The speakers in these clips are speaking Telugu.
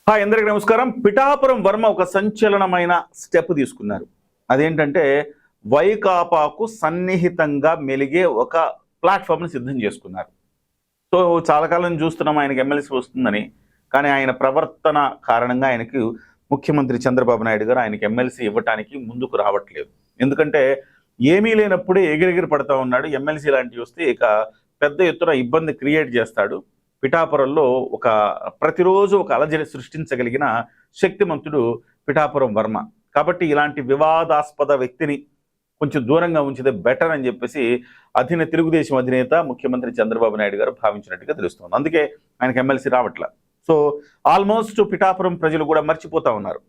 హాయ్ అందరికీ నమస్కారం. పిఠాపురం వర్మ ఒక సంచలనమైన స్టెప్ తీసుకున్నారు. అదేంటంటే వైకాపాకు సన్నిహితంగా మెలిగే ఒక ప్లాట్ఫామ్ని సిద్ధం చేసుకున్నారు. సో చాలా కాలం చూస్తున్నాం ఆయనకి ఎమ్మెల్సీ వస్తుందని. కానీ ఆయన ప్రవర్తన కారణంగా ఆయనకు ముఖ్యమంత్రి చంద్రబాబు నాయుడు గారు ఆయనకి ఎమ్మెల్సీ ఇవ్వటానికి ముందుకు రావట్లేదు. ఎందుకంటే ఏమీ లేనప్పుడే ఎగిరెగిరి పడతా ఉన్నాడు. ఎమ్మెల్సీ లాంటివి వస్తే ఇక పెద్ద ఎత్తున ఇబ్బంది క్రియేట్ చేస్తాడు. పిఠాపురంలో ప్రతిరోజు ఒక అలజడి సృష్టించగలిగిన శక్తిమంతుడు పిఠాపురం వర్మ. కాబట్టి ఇలాంటి వివాదాస్పద వ్యక్తిని కొంచెం దూరంగా ఉంచితే బెటర్ అని చెప్పేసి తెలుగుదేశం అధినేత ముఖ్యమంత్రి చంద్రబాబు నాయుడు గారు భావించినట్టుగా తెలుస్తుంది. అందుకే ఆయనకు ఎమ్మెల్సీ రావట్ల. సో ఆల్మోస్ట్ పిఠాపురం ప్రజలు కూడా మర్చిపోతా ఉన్నారు.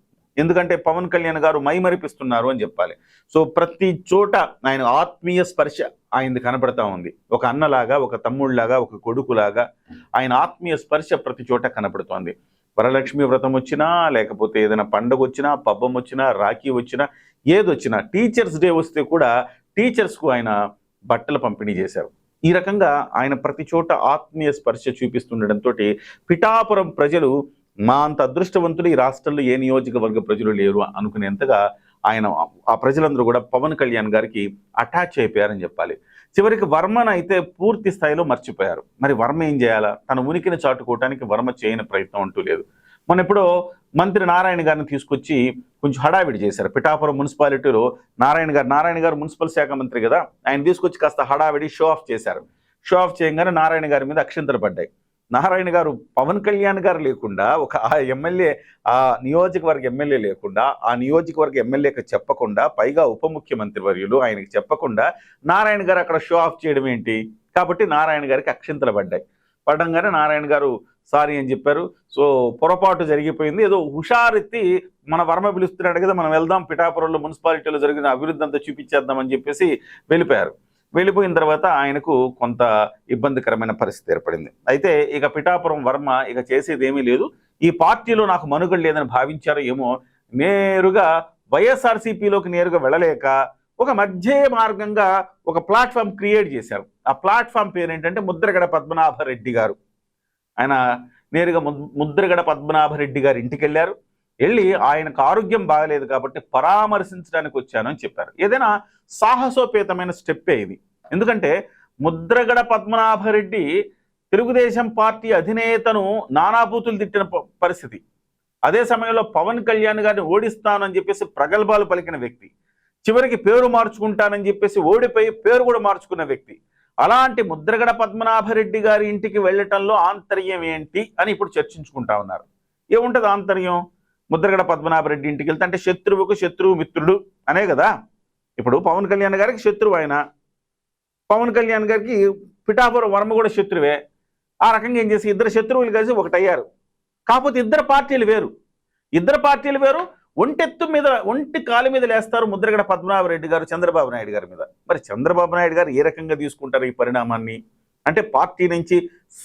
ఎందుకంటే పవన్ కళ్యాణ్ గారు మైమరిపిస్తున్నారు అని చెప్పాలి. సో ప్రతి చోట ఆయన ఆత్మీయ స్పర్శ ఆయనది కనబడతా ఉంది. ఒక అన్నలాగా, ఒక తమ్ముళ్లాగా, ఒక కొడుకులాగా ఆయన ఆత్మీయ స్పర్శ ప్రతి చోట కనబడుతోంది. వరలక్ష్మి వ్రతం వచ్చినా, లేకపోతే ఏదైనా పండుగ వచ్చినా, పబ్బం వచ్చినా, రాఖీ వచ్చినా, ఏదొచ్చినా, టీచర్స్ డే వస్తే కూడా టీచర్స్కు ఆయన బట్టలు పంపిణీ చేశారు. ఈ రకంగా ఆయన ప్రతి చోట ఆత్మీయ స్పర్శ చూపిస్తుండటంతో పిఠాపురం ప్రజలు మా అంత అదృష్టవంతులు ఈ రాష్ట్రంలో ఏ నియోజకవర్గ ప్రజలు లేరు అనుకునేంతగా ఆయన ఆ ప్రజలందరూ కూడా పవన్ కళ్యాణ్ గారికి అటాచ్ అయిపోయారని చెప్పాలి. చివరికి వర్మను అయితే పూర్తి స్థాయిలో మర్చిపోయారు. మరి వర్మ ఏం చేయాలా? తన ఉనికిని చాటుకోవటానికి వర్మ చేయని ప్రయత్నం అంటూ లేదు. మన ఎప్పుడో మంత్రి నారాయణ గారిని తీసుకొచ్చి కొంచెం హడావిడి చేశారు. పిఠాపురం మున్సిపాలిటీలో నారాయణ గారు మున్సిపల్ శాఖ మంత్రి కదా, ఆయన తీసుకొచ్చి కాస్త హడావిడి షో ఆఫ్ చేశారు. షో ఆఫ్ చేయగానే నారాయణ గారి మీద అక్షింతలు పడ్డాయి. నారాయణ గారు పవన్ కళ్యాణ్ గారు లేకుండా ఆ ఎమ్మెల్యే, ఆ నియోజకవర్గ ఎమ్మెల్యే లేకుండా, ఆ నియోజకవర్గ ఎమ్మెల్యేకి చెప్పకుండా, పైగా ఉప ముఖ్యమంత్రి వర్యులు ఆయనకి చెప్పకుండా నారాయణ గారు అక్కడ షో ఆఫ్ చేయడం ఏంటి? కాబట్టి నారాయణ గారికి అక్షింతలు పడ్డంగానే నారాయణ గారు సారీ అని చెప్పారు. సో పొరపాటు జరిగిపోయింది, ఏదో హుషారెత్తి మన వర్మ పిలుస్తున్నాడు కదా, మనం వెళ్దాం, పిఠాపురంలో మున్సిపాలిటీలో జరిగిన అభివృద్ధి అంతా చూపించేద్దామని చెప్పేసి వెళ్ళిపోయారు. వెళ్ళిపోయిన తర్వాత ఆయనకు కొంత ఇబ్బందికరమైన పరిస్థితి ఏర్పడింది. అయితే ఇక పిఠాపురం వర్మ ఇక చేసేది ఏమీ లేదు, ఈ పార్టీలో నాకు మనుగడ లేదని భావించారో ఏమో, నేరుగా వైఎస్ఆర్సీపీలోకి నేరుగా వెళ్ళలేక ఒక మధ్య మార్గంగా ఒక ప్లాట్ఫామ్ క్రియేట్ చేశారు. ఆ ప్లాట్ఫామ్ పేరు ఏంటంటే ముద్రగడ పద్మనాభరెడ్డి గారు. ఆయన నేరుగా ముద్రగడ పద్మనాభరెడ్డి గారి ఇంటికి వెళ్ళారు. వెళ్ళి ఆయనకు ఆరోగ్యం బాగలేదు కాబట్టి పరామర్శించడానికి వచ్చాను అని చెప్పారు. ఏదైనా సాహసోపేతమైన స్టెప్పే ఇది. ఎందుకంటే ముద్రగడ పద్మనాభరెడ్డి తెలుగుదేశం పార్టీ అధినేతను నానాబూతులు తిట్టిన పరిస్థితి. అదే సమయంలో పవన్ కళ్యాణ్ గారిని ఓడిస్తానని చెప్పేసి ప్రగల్భాలు పలికిన వ్యక్తి. చివరికి పేరు మార్చుకుంటానని చెప్పేసి ఓడిపోయి పేరు కూడా మార్చుకున్న వ్యక్తి. అలాంటి ముద్రగడ పద్మనాభరెడ్డి గారి ఇంటికి వెళ్ళటంలో ఆంతర్యం ఏంటి అని ఇప్పుడు చర్చించుకుంటా ఉన్నారు. ఏముంటుంది ఆంతర్యం? ముద్రగడ పద్మనాభరెడ్డి ఇంటికి వెళ్తే అంటే శత్రువుకు శత్రువు మిత్రుడు అనే కదా. ఇప్పుడు పవన్ కళ్యాణ్ గారికి శత్రువు ఆయన, పవన్ కళ్యాణ్ గారికి పిఠాపురం వర్మ కూడా శత్రువే. ఆ రకంగా ఏం చేసి ఇద్దరు శత్రువులు కలిసి ఒకటయ్యారు. కాకపోతే ఇద్దరు పార్టీలు వేరు. ఒంటి కాలు మీద లేస్తారు ముద్రగడ పద్మనాభరెడ్డి గారు చంద్రబాబు నాయుడు గారి మీద. మరి చంద్రబాబు నాయుడు గారు ఏ రకంగా తీసుకుంటారు ఈ పరిణామాన్ని? అంటే పార్టీ నుంచి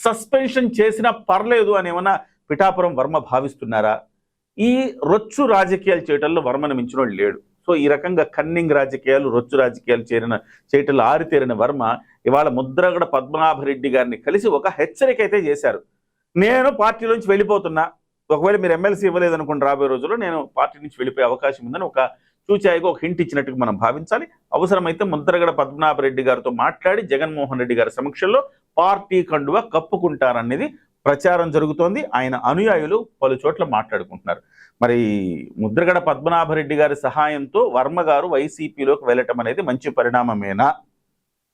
సస్పెన్షన్ చేసినా పర్లేదు అని ఏమన్నా పిఠాపురం వర్మ భావిస్తున్నారా? ఈ రొచ్చు రాజకీయాలు చేయటంలో వర్మను మించినోడు లేడు. సో ఈ రకంగా కన్నింగ్ రాజకీయాలు, రొచ్చు రాజకీయాలు చేయటంలో ఆరితేరిన వర్మ ఇవాళ ముద్రగడ పద్మనాభరెడ్డి గారిని కలిసి ఒక హెచ్చరిక అయితే చేశారు. నేను పార్టీలోంచి వెళ్ళిపోతున్నా, ఒకవేళ మీరు ఎమ్మెల్సీ ఇవ్వలేదనుకోండి, రాబోయే రోజుల్లో నేను పార్టీ నుంచి వెళ్ళిపోయే అవకాశం ఉందని ఒక చూచాయిగా ఒక హింట్ ఇచ్చినట్టుగా మనం భావించాలి. అవసరమైతే ముద్రగడ పద్మనాభరెడ్డి గారితో మాట్లాడి జగన్మోహన్ రెడ్డి గారి సమక్షంలో పార్టీ కండువా కప్పుకుంటారనేది ప్రచారం జరుగుతోంది. ఆయన అనుయాయులు పలు చోట్ల మాట్లాడుకుంటున్నారు. మరి ముద్రగడ పద్మనాభరెడ్డి గారి సహాయంతో వర్మ గారు వైసీపీలోకి వెళ్ళటం అనేది మంచి పరిణామమేనా,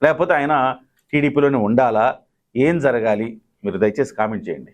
లేకపోతే ఆయన టీడీపీలోనే ఉండాలా? ఏం జరగాలి? మీరు దయచేసి కామెంట్ చేయండి.